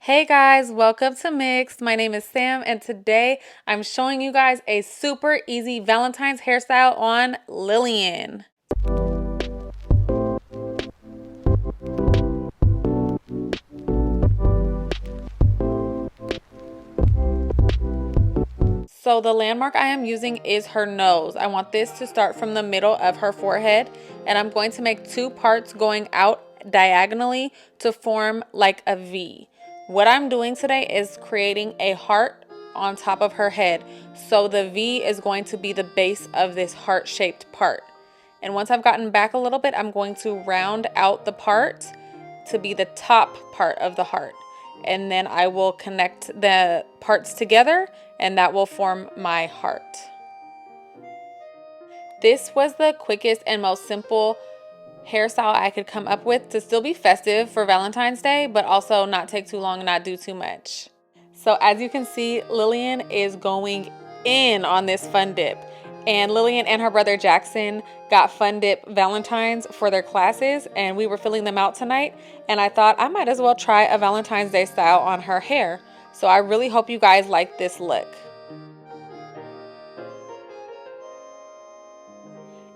Hey guys, welcome to Mixed. My name is Sam and today I'm showing you guys a super easy Valentine's hairstyle on Lillian. So the landmark I am using is her nose. I want this to start from the middle of her forehead and I'm going to make two parts going out diagonally to form like a V. What I'm doing today is creating a heart on top of her head. So the V is going to be the base of this heart-shaped part. And once I've gotten back a little bit, I'm going to round out the part to be the top part of the heart. And then I will connect the parts together and that will form my heart. This was the quickest and most simple hairstyle I could come up with to still be festive for Valentine's Day, but also not take too long and not do too much. So as you can see, Lillian is going in on this fun dip. And Lillian and her brother Jackson got fun dip Valentines for their classes and we were filling them out tonight. And I thought I might as well try a Valentine's Day style on her hair. So I really hope you guys like this look.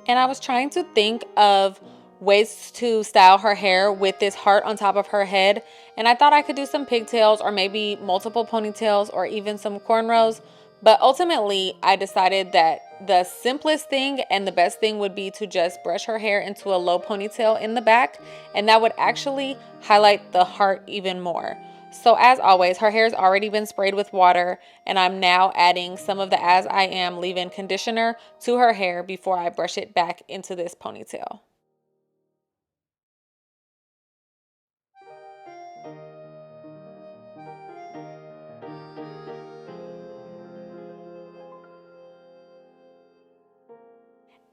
And I was trying to think of ways to style her hair with this heart on top of her head. And I thought I could do some pigtails or maybe multiple ponytails or even some cornrows. But ultimately, I decided that the simplest thing and the best thing would be to just brush her hair into a low ponytail in the back. And that would actually highlight the heart even more. So as always, her hair's already been sprayed with water and I'm now adding some of the As I Am leave-in conditioner to her hair before I brush it back into this ponytail.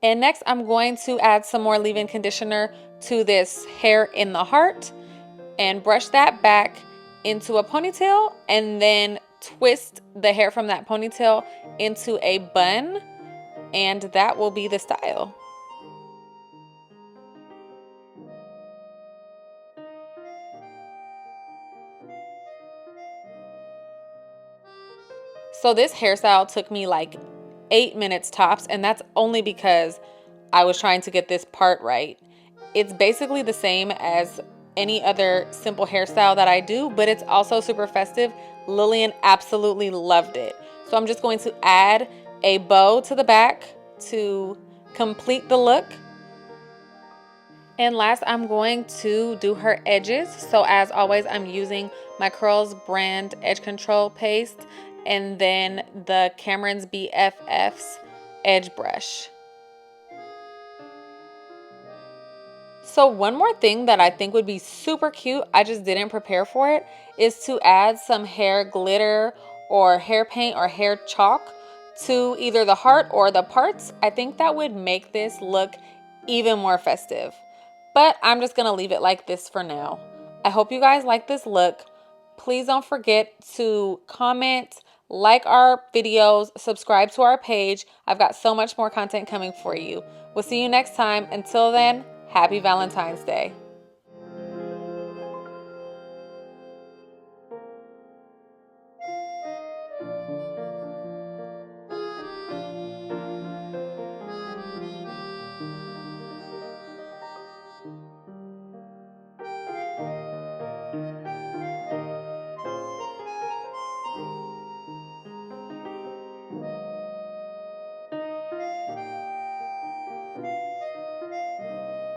And next I'm going to add some more leave-in conditioner to this hair in the heart and brush that back into a ponytail and then twist the hair from that ponytail into a bun, and that will be the style. So this hairstyle took me like 8 minutes tops, and that's only because I was trying to get this part right. It's basically the same as any other simple hairstyle that I do, but it's also super festive. Lillian absolutely loved it. So I'm just going to add a bow to the back to complete the look. And last, I'm going to do her edges. So as always, I'm using my Curls brand edge control paste and then the Cameron's BFF's edge brush. So one more thing that I think would be super cute, I just didn't prepare for it, is to add some hair glitter or hair paint or hair chalk to either the heart or the parts. I think that would make this look even more festive. But I'm just going to leave it like this for now. I hope you guys like this look. Please don't forget to comment, like our videos, subscribe to our page. I've got so much more content coming for you. We'll see you next time. Until then, happy Valentine's Day.